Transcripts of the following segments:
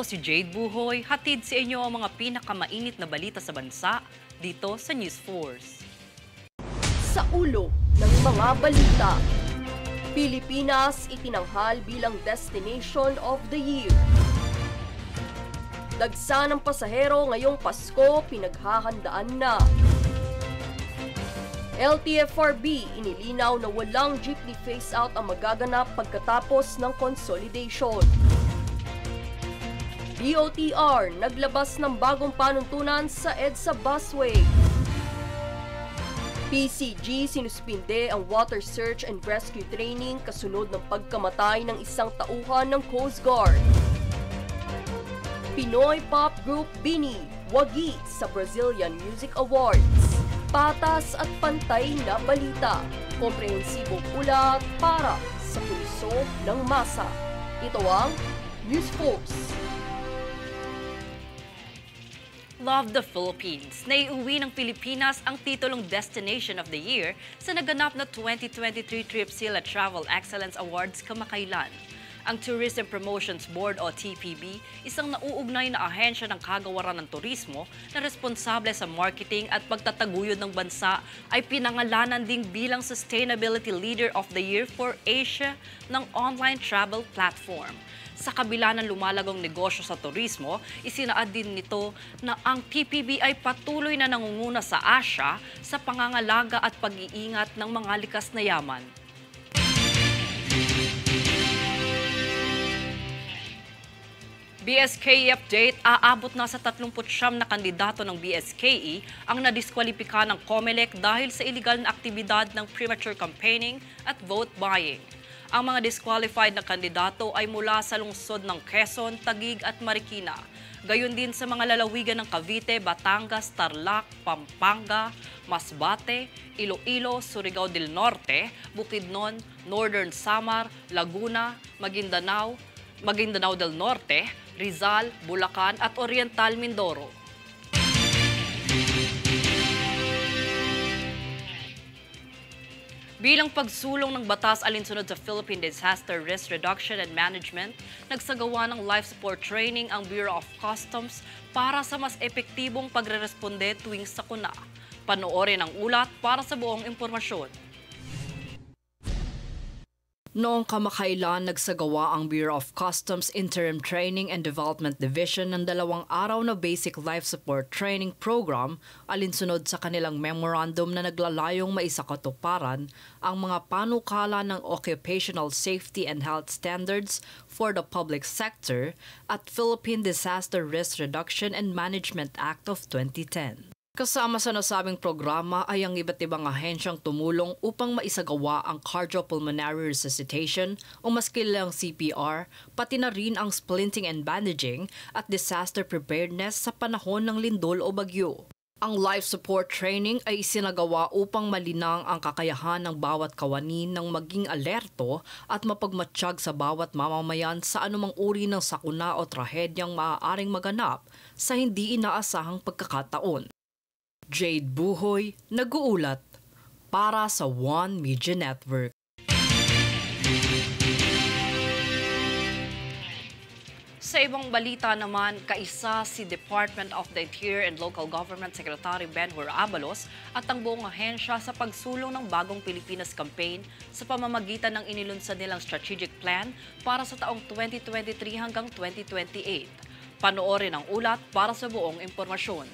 si Jade Buhoy, hatid sa inyo ang mga pinakamainit na balita sa bansa dito sa News Force. Sa ulo ng mga balita, Pilipinas itinanghal bilang Destination of the Year. Dagsa ng pasahero ngayong Pasko pinaghahandaan na. LTFRB inilinaw na walang jeepney phase-out ang magaganap pagkatapos ng consolidation. DOTR naglabas ng bagong panuntunan sa EDSA busway. PCG sinuspinde ang water search and rescue training kasunod ng pagkamatay ng isang tauhan ng Coast Guard. Pinoy pop group BINI wagi sa Brazilian Music Awards. Patas at pantay na balita. Komprehensibong ulat para sa pulso ng masa. Ito ang News Force. Love the Philippines. Naiuwi ng Pilipinas ang titulong Destination of the Year sa naganap na 2023 TripSila Travel Excellence Awards kamakailan. Ang Tourism Promotions Board o TPB, isang nauugnay na ahensya ng kagawaran ng turismo na responsable sa marketing at pagtataguyod ng bansa, ay pinangalanan ding bilang Sustainability Leader of the Year for Asia ng online travel platform. Sa kabila ng lumalagong negosyo sa turismo, isinaad din nito na ang TPB ay patuloy na nangunguna sa Asia sa pangangalaga at pag-iingat ng mga likas na yaman. BSKE update, aabot na sa 39 na kandidato ng BSKE ang nadiskwalipika ng COMELEC dahil sa iligal na aktibidad ng premature campaigning at vote buying. Ang mga disqualified na kandidato ay mula sa lungsod ng Quezon, Taguig at Marikina. Gayon din sa mga lalawigan ng Cavite, Batangas, Tarlac, Pampanga, Masbate, Iloilo, Surigao del Norte, Bukidnon, Northern Samar, Laguna, Maguindanao del Norte, Rizal, Bulacan at Oriental Mindoro. Bilang pagsulong ng batas alinsunod sa Philippine Disaster Risk Reduction and Management, nagsagawa ng life support training ang Bureau of Customs para sa mas epektibong pagreresponde tuwing sakuna. Panoorin ang ulat para sa buong impormasyon. Noong kamakailan, nagsagawa ang Bureau of Customs Interim Training and Development Division ng 2 araw na Basic Life Support Training Program alinsunod sa kanilang memorandum na naglalayong maisakatuparan ang mga panukala ng Occupational Safety and Health Standards for the Public Sector at Philippine Disaster Risk Reduction and Management Act of 2010. Kasama sa nasabing programa ay ang iba't ibang ahensyang tumulong upang maisagawa ang cardiopulmonary resuscitation o mas kilalang CPR, pati na rin ang splinting and bandaging at disaster preparedness sa panahon ng lindol o bagyo. Ang life support training ay isinagawa upang malinang ang kakayahan ng bawat kawani ng maging alerto at mapagmatsyag sa bawat mamamayan sa anumang uri ng sakuna o trahedyang maaaring maganap sa hindi inaasahang pagkakataon. Jade Buhoy, nag-uulat para sa One Media Network. Sa ibang balita naman, kaisa si Department of the Interior and Local Government Secretary Benhur Abalos at ang buong ahensya sa pagsulong ng Bagong Pilipinas Campaign sa pamamagitan ng inilunsad nilang strategic plan para sa taong 2023 hanggang 2028. Panoorin ang ulat para sa buong impormasyon.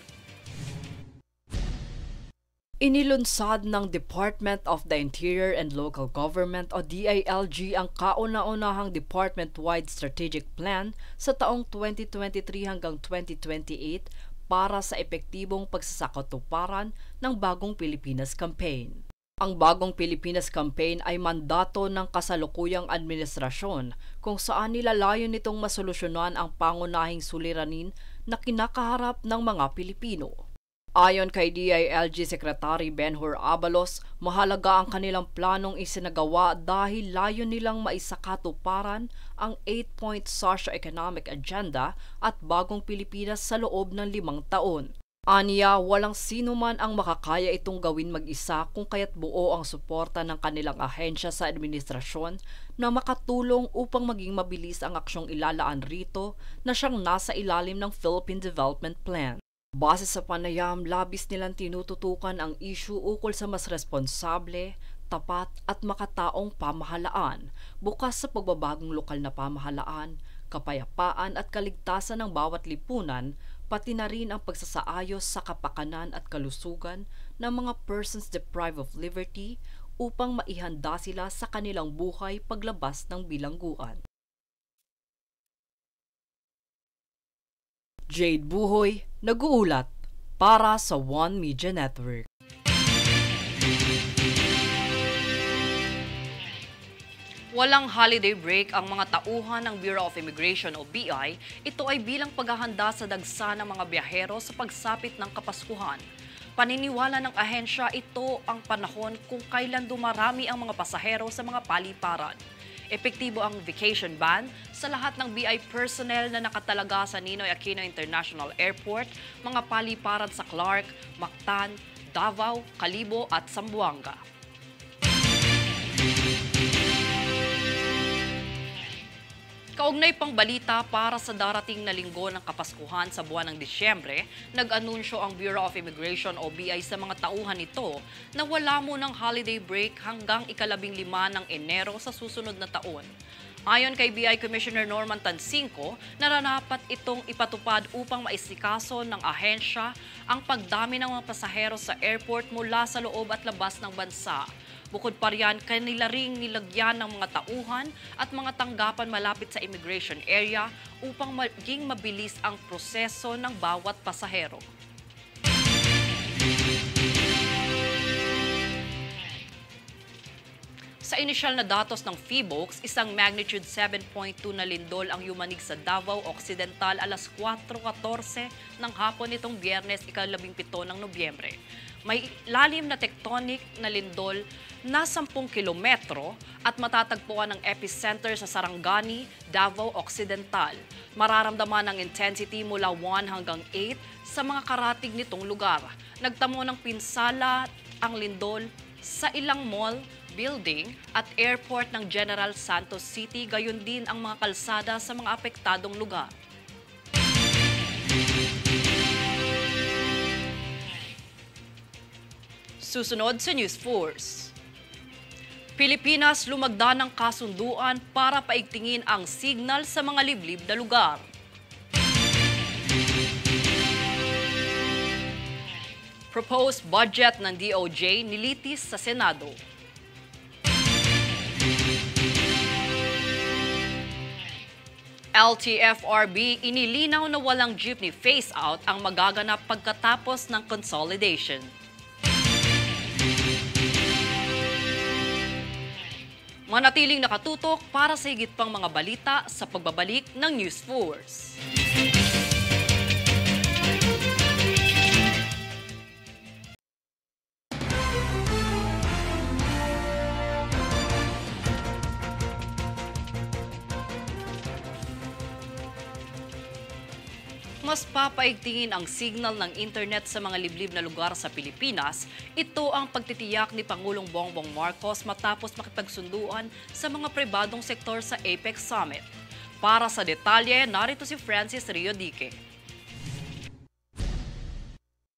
Inilunsad ng Department of the Interior and Local Government o DILG ang kauna-unahang department-wide strategic plan sa taong 2023 hanggang 2028 para sa epektibong pagsasakatuparan ng Bagong Pilipinas Campaign. Ang Bagong Pilipinas Campaign ay mandato ng kasalukuyang administrasyon kung saan nilalayon nitong masolusyonan ang pangunahing suliranin na kinakaharap ng mga Pilipino. Ayon kay DILG Secretary Benhur Abalos, mahalaga ang kanilang planong isinagawa dahil layo nilang maisakatuparan ang 8-point socio-economic agenda at Bagong Pilipinas sa loob ng 5 taon. Aniya, walang sino man ang makakaya itong gawin mag-isa kung kaya't buo ang suporta ng kanilang ahensya sa administrasyon na makatulong upang maging mabilis ang aksyong ilalaan rito na siyang nasa ilalim ng Philippine Development Plan. Base sa panayam, labis nilang tinututukan ang issue ukol sa mas responsable, tapat at makataong pamahalaan, bukas sa pagbabagong lokal na pamahalaan, kapayapaan at kaligtasan ng bawat lipunan, pati na rin ang pagsasaayos sa kapakanan at kalusugan ng mga persons deprived of liberty upang maihanda sila sa kanilang buhay paglabas ng bilangguan. Jade Buhoy, nag-uulat para sa One Media Network. Walang holiday break ang mga tauhan ng Bureau of Immigration o BI. Ito ay bilang paghahanda sa dagsa ng mga biyahero sa pagsapit ng Kapaskuhan. Paniniwala ng ahensya, ito ang panahon kung kailan dumarami ang mga pasahero sa mga paliparan. Epektibo ang vacation ban sa lahat ng BI personnel na nakatalaga sa Ninoy Aquino International Airport, mga paliparan sa Clark, Mactan, Davao, Kalibo at Zamboanga. Kaugnay pang balita para sa darating na linggo ng Kapaskuhan sa buwan ng Disyembre, nag-anunsyo ang Bureau of Immigration o BI sa mga tauhan nito na wala munang holiday break hanggang ika-15 ng Enero sa susunod na taon. Ayon kay BI Commissioner Norman Tansinco, naranapat itong ipatupad upang maisikaso ng ahensya ang pagdami ng mga pasahero sa airport mula sa loob at labas ng bansa. Bukod pa riyan, kanila ring nilagyan ng mga tauhan at mga tanggapan malapit sa immigration area upang maging mabilis ang proseso ng bawat pasahero. Sa inisyal na datos ng PHIVOLCS, isang magnitude 7.2 na lindol ang yumanig sa Davao Occidental alas 4:14 ng hapon nitong Biyernes, ika-17 ng Nobyembre. May lalim na tectonic na lindol na 10 kilometro at matatagpuan ang epicenter sa Sarangani, Davao Occidental. Mararamdaman ang intensity mula 1 hanggang 8 sa mga karatig nitong lugar. Nagtamo ng pinsala ang lindol sa ilang mall, building at airport ng General Santos City, gayon din ang mga kalsada sa mga apektadong lugar. Susunod sa News Force. Pilipinas lumagda ng kasunduan para paigtingin ang signal sa mga liblib na lugar. Proposed budget ng DOJ nilitis sa Senado. LTFRB inilinaw na walang jeepney phase-out ang magaganap pagkatapos ng consolidation. Manatiling nakatutok para sa higit pang mga balita sa pagbabalik ng News Force. Mas papaigtingin ang signal ng internet sa mga liblib na lugar sa Pilipinas. Ito ang pagtitiyak ni Pangulong Bongbong Marcos matapos makipagsunduan sa mga pribadong sektor sa APEC Summit. Para sa detalye, narito si Francis Riodique.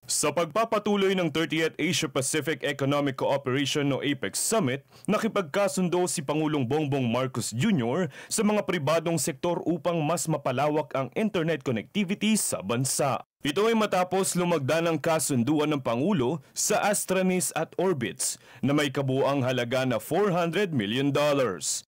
Sa pagpapatuloy ng 30th Asia-Pacific Economic Cooperation o APEC Summit, nakipagkasundo si Pangulong Bongbong Marcos Jr. sa mga pribadong sektor upang mas mapalawak ang internet connectivity sa bansa. Ito ay matapos lumagda ng kasunduan ng Pangulo sa Astranis at Orbitz na may kabuuang halaga na $400 million.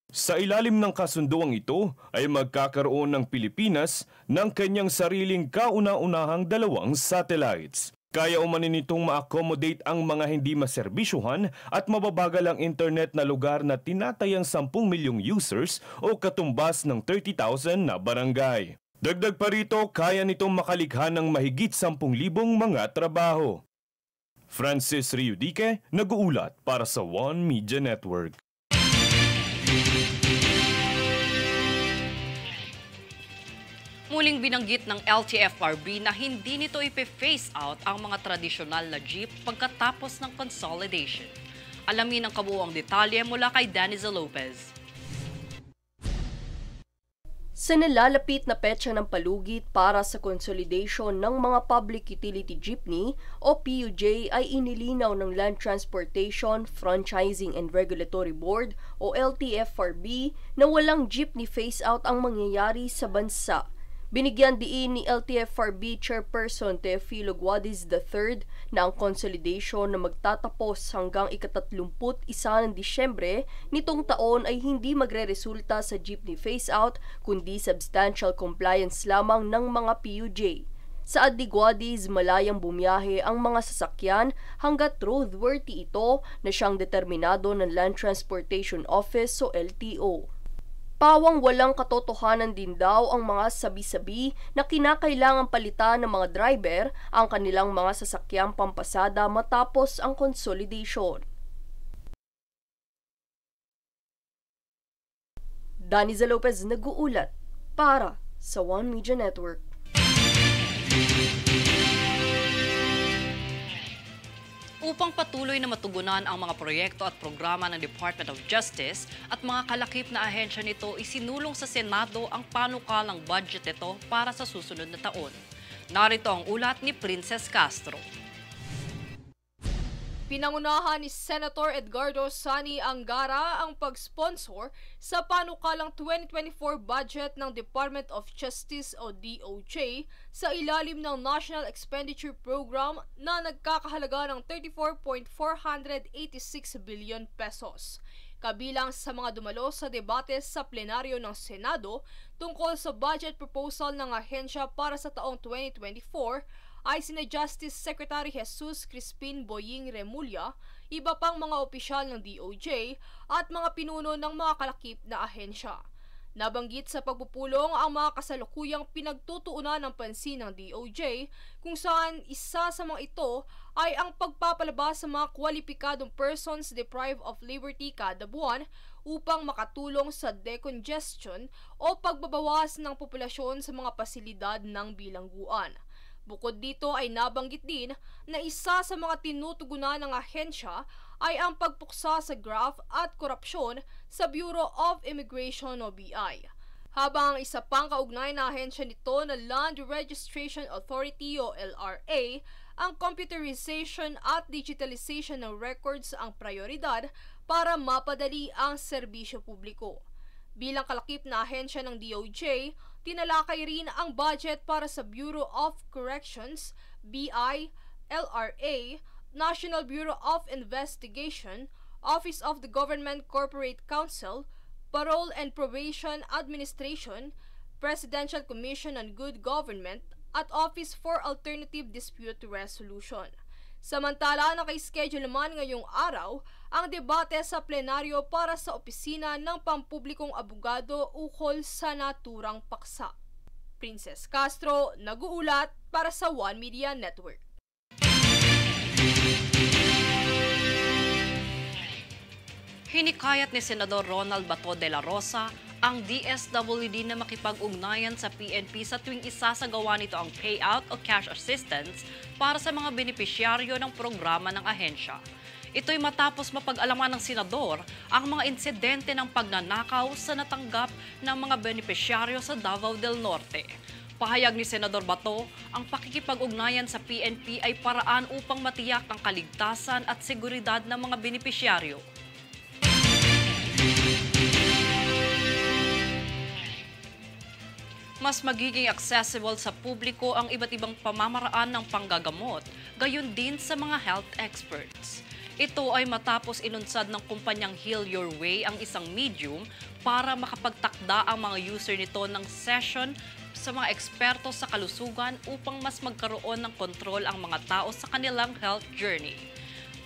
Sa ilalim ng kasunduang ito ay magkakaroon ng Pilipinas ng kanyang sariling kauna-unahang 2 satellites. Kaya umanin nitong ma-accommodate ang mga hindi maserbisyuhan at mababagal ang internet na lugar na tinatayang 10 milyong users o katumbas ng 30,000 na barangay. Dagdag pa rito, kaya nitong makalikha ng mahigit 10,000 mga trabaho. Francis Riodique, nag-uulat para sa One Media Network. Muling binanggit ng LTFRB na hindi nito ipe-phase out ang mga tradisyonal na jeep pagkatapos ng consolidation. Alamin ang kabuuang detalye mula kay Daniza Lopez. Sa nalalapit na petsa ng palugit para sa consolidation ng mga Public Utility Jeepney o PUJ ay inilinaw ng Land Transportation, Franchising and Regulatory Board o LTFRB na walang jeepney phase-out ang mangyayari sa bansa. Binigyan diin ni LTFRB Chairperson Teofilo Guadiz III na ang consolidation na magtatapos hanggang ika-31 ng Disyembre nitong taon ay hindi magreresulta sa jeepney phase-out kundi substantial compliance lamang ng mga PUJ. Sa Adi Guadiz, malayang bumiyahe ang mga sasakyan hanggat roadworthy ito na siyang determinado ng Land Transportation Office o LTO. Pawang walang katotohanan din daw ang mga sabi-sabi na kinakailangang palitan ng mga driver ang kanilang mga sasakyang pampasada matapos ang consolidation. Daniza Lopez nag-uulat para sa One Media Network. Upang patuloy na matugunan ang mga proyekto at programa ng Department of Justice at mga kalakip na ahensya nito, isinulong sa Senado ang panukalang budget nito para sa susunod na taon. Narito ang ulat ni Princess Castro. Pinangunahan ni Senator Edgardo Sani Angara ang pag-sponsor sa panukalang 2024 budget ng Department of Justice o DOJ sa ilalim ng National Expenditure Program na nagkakahalaga ng 34.486 billion pesos. Kabilang sa mga dumalo sa debate sa plenaryo ng Senado tungkol sa budget proposal ng ahensya para sa taong 2024 ay sina Justice Secretary Jesus Crispin Boying Remulla, iba pang mga opisyal ng DOJ at mga pinuno ng mga kalakip na ahensya. Nabanggit sa pagpupulong ang mga kasalukuyang pinagtutuunan ng pansin ng DOJ kung saan isa sa mga ito ay ang pagpapalabas sa mga kwalipikadong persons deprived of liberty kada buwan upang makatulong sa decongestion o pagbabawas ng populasyon sa mga pasilidad ng bilangguan. Bukod dito ay nabanggit din na isa sa mga tinutugunan ng ahensya ay ang pagpuksa sa graft at korupsyon sa Bureau of Immigration o BI. Habang ang isa pang kaugnay na ahensya nito na Land Registration Authority o LRA, ang computerization at digitalization ng records ang prioridad para mapadali ang serbisyo publiko. Bilang kalakip na ahensya ng DOJ, tinalakay rin ang budget para sa Bureau of Corrections, BI, LRA, National Bureau of Investigation, Office of the Government Corporate Counsel, Parole and Probation Administration, Presidential Commission on Good Government, at Office for Alternative Dispute Resolution. Samantala, naka-schedule naman ngayong araw ang debate sa plenaryo para sa opisina ng pampublikong abogado ukol sa naturang paksa. Princess Castro, nag-uulat para sa One Media Network. Hinikayat ni Senador Ronald Bato de la Rosa ang DSWD na makipag-ugnayan sa PNP sa tuwing isasagawa nito ang payout o cash assistance para sa mga benepisyaryo ng programa ng ahensya. Ito'y matapos mapag-alaman ng senador ang mga insidente ng pagnanakaw sa natanggap ng mga benepisyaryo sa Davao del Norte. Pahayag ni Senador Bato, ang pakikipag-ugnayan sa PNP ay paraan upang matiyak ang kaligtasan at seguridad ng mga benepisyaryo. Mas magiging accessible sa publiko ang iba't ibang pamamaraan ng panggagamot, gayon din sa mga health experts. Ito ay matapos inunsad ng kumpanyang Heal Your Way ang isang medium para makapagtakda ang mga user nito ng session sa mga eksperto sa kalusugan upang mas magkaroon ng kontrol ang mga tao sa kanilang health journey.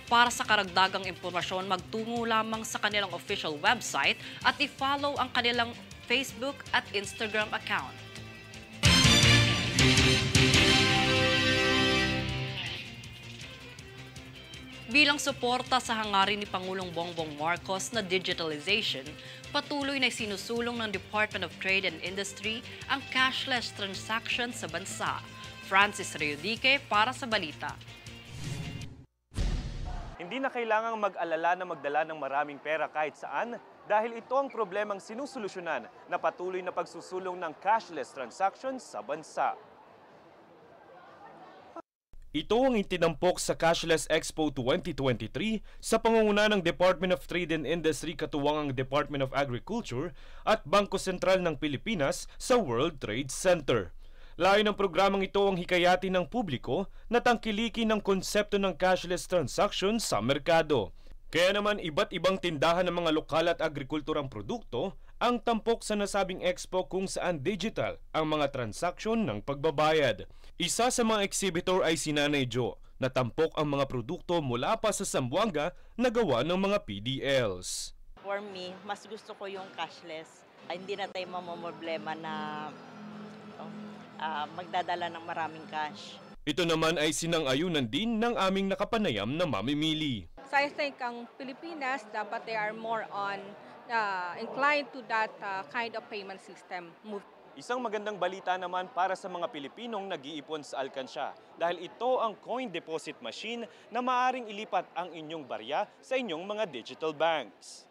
Para sa karagdagang impormasyon, magtungo lamang sa kanilang official website at i-follow ang kanilang Facebook at Instagram account. Bilang suporta sa hangarin ni Pangulong Bongbong Marcos na digitalization, patuloy na sinusulong ng Department of Trade and Industry ang cashless transaction sa bansa. Francis Reudique para sa balita. Hindi na kailangang mag-alala na magdala ng maraming pera kahit saan dahil ito ang problemang sinusolusyonan na patuloy na pagsusulong ng cashless transactions sa bansa. Ito ang itinampok sa Cashless Expo 2023 sa pangunguna ng Department of Trade and Industry katuwang ang Department of Agriculture at Bangko Sentral ng Pilipinas sa World Trade Center. Layo ng programang ito ang hikayatin ng publiko na tangkilikin ng konsepto ng cashless transactions sa merkado. Kaya naman iba't ibang tindahan ng mga lokal at agrikulturang produkto ang tampok sa nasabing expo kung saan digital ang mga transaksyon ng pagbabayad. Isa sa mga exhibitor ay si Nanay Jo, na tampok ang mga produkto mula pa sa Zamboanga na gawa ng mga PDLs. For me, mas gusto ko yung cashless. Hindi na tayo mamamroblema na magdadala ng maraming cash. Ito naman ay sinang-ayunan din ng aming nakapanayam na mamimili. So I think ang Pilipinas, dapat they are more on inclined to that kind of payment system. Isang magandang balita naman para sa mga Pilipinong nag-iipon sa alkansya dahil ito ang coin deposit machine na maaaring ilipat ang inyong barya sa inyong mga digital banks.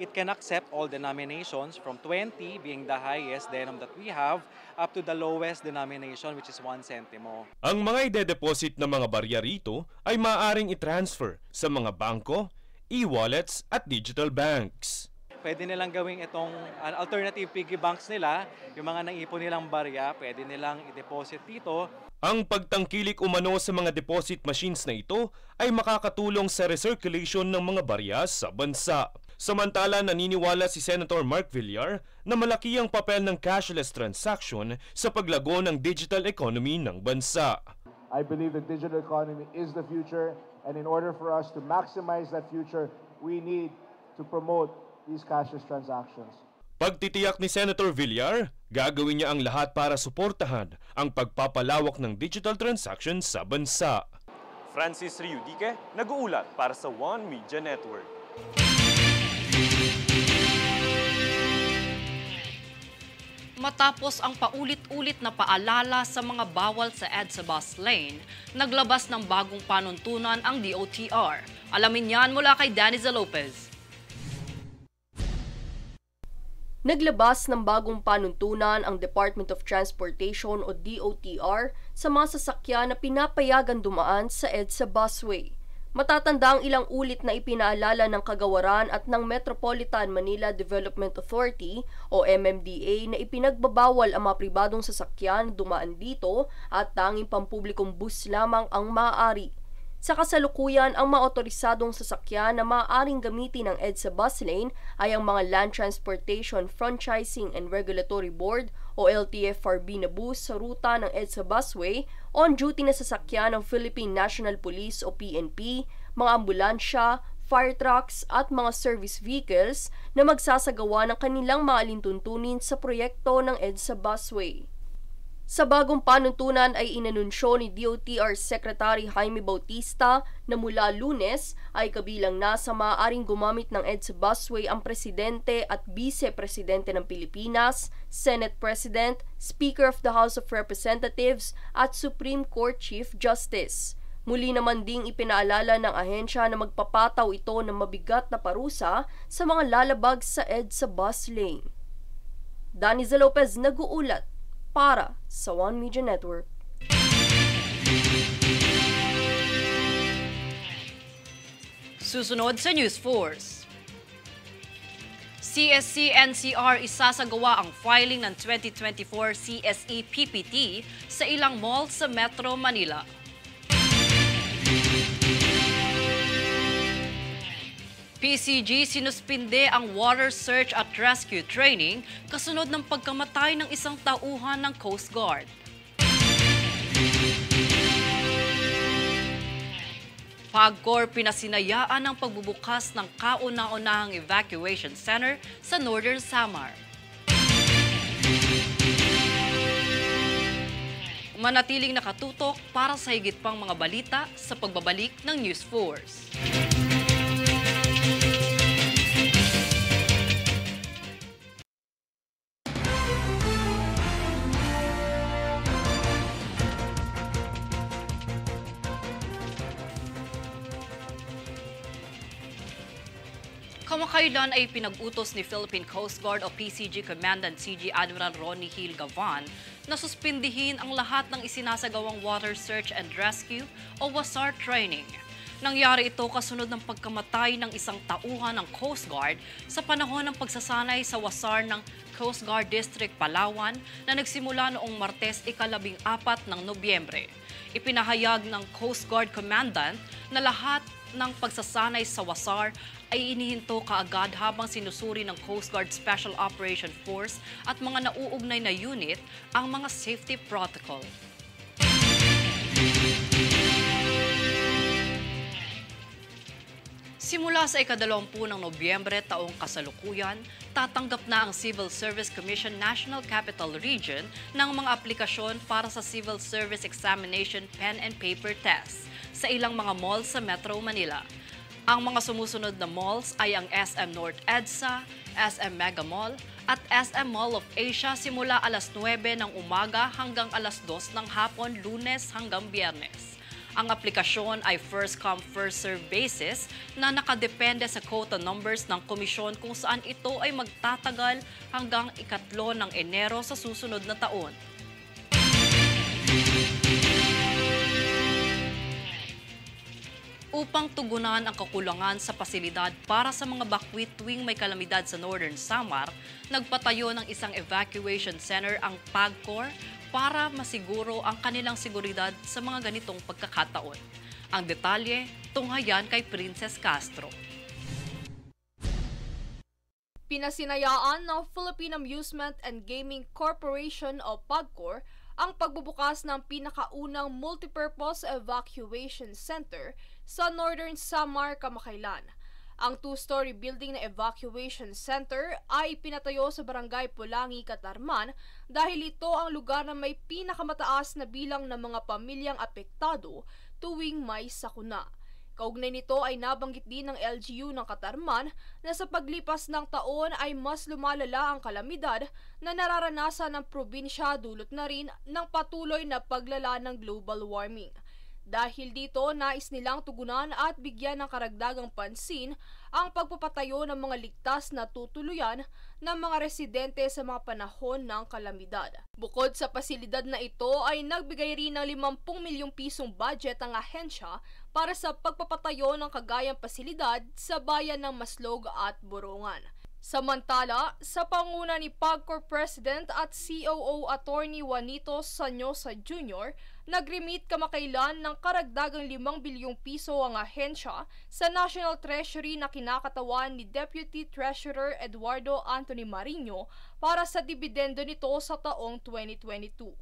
It can accept all denominations from 20 being the highest denom that we have up to the lowest denomination which is 1 centimo. Ang mga ide-deposit na mga barya rito ay maaaring i-transfer sa mga bangko, e-wallets at digital banks. Pwede nilang gawing itong alternative piggy banks nila, yung mga naipon nilang barya, pwede nilang i-deposit dito. Ang pagtangkilik umano sa mga deposit machines na ito ay makakatulong sa recirculation ng mga barya sa bansa. Samantala, naniniwala si Senator Mark Villar na malaki ang papel ng cashless transaction sa paglago ng digital economy ng bansa. I believe the digital economy is the future, and in order for us to maximize that future, we need to promote these cashless transactions. Pagtitiyak ni Senator Villar, gagawin niya ang lahat para suportahan ang pagpapalawak ng digital transactions sa bansa. Francis Reudique, nag-uulat para sa One Media Network. Matapos ang paulit-ulit na paalala sa mga bawal sa EDSA bus lane, naglabas ng bagong panuntunan ang DOTR. Alamin yan mula kay Daniza Lopez. Naglabas ng bagong panuntunan ang Department of Transportation o DOTR sa mga sasakyan na pinapayagan dumaan sa EDSA busway. Matatanda ang ilang ulit na ipinaalala ng Kagawaran at ng Metropolitan Manila Development Authority o MMDA na ipinagbabawal ang mga pribadong sasakyan dumaan dito at tanging pampublikong bus lamang ang maaari. Sa kasalukuyan, ang mga otorisadong sasakyan na maaaring gamitin ng EDSA bus lane ay ang mga Land Transportation Franchising and Regulatory Board o LTFRB na bus sa ruta ng EDSA busway, on-duty na sasakyan ng Philippine National Police o PNP, mga ambulansya, fire trucks at mga service vehicles na magsasagawa ng kanilang mga alintuntunin sa proyekto ng EDSA busway. Sa bagong panuntunan ay inanunsyo ni DOTR Secretary Jaime Bautista na mula Lunes ay kabilang na sa maaaring gumamit ng EDSA busway ang Presidente at Vice-Presidente ng Pilipinas, Senate President, Speaker of the House of Representatives at Supreme Court Chief Justice. Muli naman ding ipinaalala ng ahensya na magpapataw ito ng mabigat na parusa sa mga lalabag sa EDSA bus lane. Daniza Lopez, nag-uulat para sa One Media Network. Susunod sa News Force. CSC-NCR isasagawa ang filing ng 2024 CSE PPT sa ilang mall sa Metro Manila. PCG sinuspinde ang water search at rescue training kasunod ng pagkamatay ng isang tauhan ng Coast Guard. PAGCOR pinasinayaan ang pagbubukas ng kauna-unahang evacuation center sa Northern Samar. Manatiling nakatutok para sa higit pang mga balita sa pagbabalik ng News Force. Kamakailan ay pinag-utos ni Philippine Coast Guard o PCG Commandant CG Admiral Ronnie Hill Gavan na suspindihin ang lahat ng isinasagawang Water Search and Rescue o WASAR training. Nangyari ito kasunod ng pagkamatay ng isang tauhan ng Coast Guard sa panahon ng pagsasanay sa WASAR ng Coast Guard District Palawan na nagsimula noong Martes 14 ng Nobyembre. Ipinahayag ng Coast Guard Commandant na lahat ng pagsasanay sa WASAR ay inihinto kaagad habang sinusuri ng Coast Guard Special Operation Force at mga nauugnay na unit ang mga safety protocol. Simula sa ika-20 ng Nobyembre taong kasalukuyan, tatanggap na ang Civil Service Commission National Capital Region ng mga aplikasyon para sa Civil Service Examination Pen and Paper Test sa ilang mga malls sa Metro Manila. Ang mga sumusunod na malls ay ang SM North EDSA, SM Mega Mall at SM Mall of Asia simula alas 9 ng umaga hanggang alas 2 ng hapon, Lunes hanggang Biyernes. Ang aplikasyon ay first-come, first-serve basis na nakadepende sa quota numbers ng komisyon kung saan ito ay magtatagal hanggang ikatlo ng Enero sa susunod na taon. Upang tugunan ang kakulangan sa pasilidad para sa mga bakwit tuwing may kalamidad sa Northern Samar, nagpatayo ng isang evacuation center ang PAGCOR para masiguro ang kanilang seguridad sa mga ganitong pagkakataon. Ang detalye, tunghayan kay Princess Castro. Pinasinayaan ng Philippine Amusement and Gaming Corporation o PAGCOR ang pagbubukas ng pinakaunang multipurpose evacuation center sa Northern Samar kamakailan. Ang two-story building na evacuation center ay pinatayo sa Barangay Pulangi, Catarman dahil ito ang lugar na may pinakamataas na bilang ng mga pamilyang apektado tuwing may sakuna. Kaugnay nito ay nabanggit din ng LGU ng Catarman na sa paglipas ng taon ay mas lumalala ang kalamidad na nararanasan ng probinsya dulot na rin ng patuloy na paglala ng global warming. Dahil dito, nais nilang tugunan at bigyan ng karagdagang pansin ang pagpapatayo ng mga ligtas na tutuluyan ng mga residente sa mga panahon ng kalamidad. Bukod sa pasilidad na ito ay nagbigay rin ng 50 milyong pisong budget ang ahensya para sa pagpapatayo ng kagayang pasilidad sa bayan ng Maslog at Borongan. Samantala, sa panguna ni PAGCOR President at COO Attorney Juanito Sanyosa Jr., nag-remit kamakailan ng karagdagang 5 bilyong piso ang ahensya sa National Treasury na kinakatawan ni Deputy Treasurer Eduardo Anthony Marino para sa dibidendo nito sa taong 2022.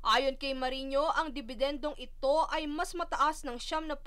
Ayon kay Marino, ang dibidendong ito ay mas mataas ng 7%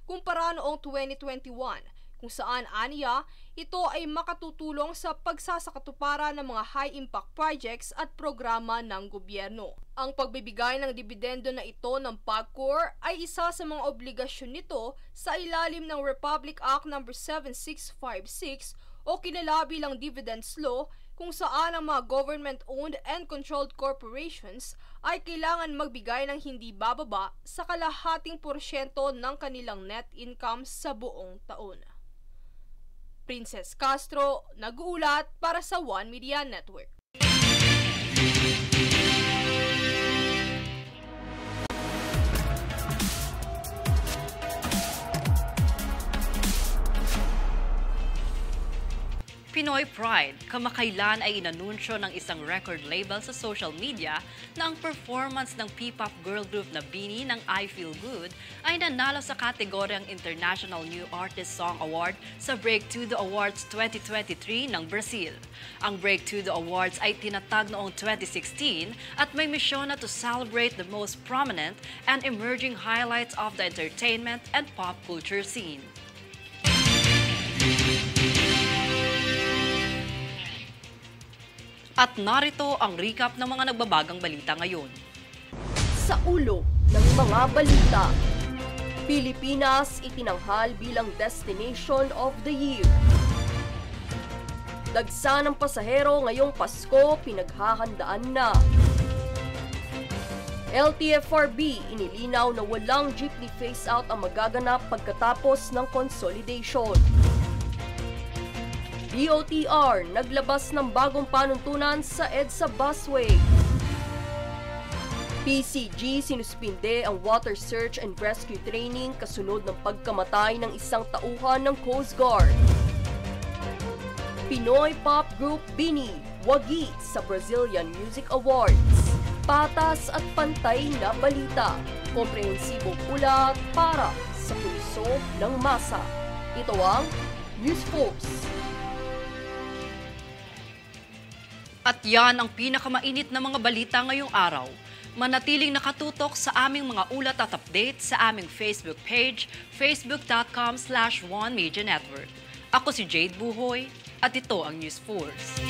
kumpara noong 2021, kung saan aniya, ito ay makatutulong sa pagsasakatuparan ng mga high-impact projects at programa ng gobyerno. Ang pagbibigay ng dibidendo na ito ng PAGCOR ay isa sa mga obligasyon nito sa ilalim ng Republic Act No. 7656 o kilala bilang Dividends Law, kung saan ang mga government-owned and controlled corporations ay kailangan magbigay ng hindi bababa sa kalahating porsyento ng kanilang net income sa buong taon. Princess Castro, nag-uulat para sa One Media Network. Pinoy Pride, kamakailan ay inanunsyo ng isang record label sa social media na ang performance ng P-pop girl group na BINI ng I Feel Good ay nanalo sa kategoryang International New Artist Song Award sa Break to the Awards 2023 ng Brazil. Ang Break to the Awards ay tinatag noong 2016 at may misyon na to celebrate the most prominent and emerging highlights of the entertainment and pop culture scene. At narito ang recap ng mga nagbabagang balita ngayon. Sa ulo ng mga balita, Pilipinas itinanghal bilang Destination of the Year. Dagsa ng pasahero ngayong Pasko pinaghahandaan na. LTFRB inilinaw na walang jeepney phase-out ang magaganap pagkatapos ng consolidation. DOTR naglabas ng bagong panuntunan sa EDSA busway. PCG sinuspinde ang water search and rescue training kasunod ng pagkamatay ng isang tauhan ng Coast Guard. Pinoy pop group BINI wagi sa Brazilian Music Awards. Patas at pantay na balita. Komprehensibong ulat para sa pulso ng masa. Ito ang News Force. At yan ang pinakamainit na mga balita ngayong araw. Manatiling nakatutok sa aming mga ulat at update sa aming Facebook page, facebook.com/OneMediaNetwork. Ako si Jade Buhoy at ito ang News Force.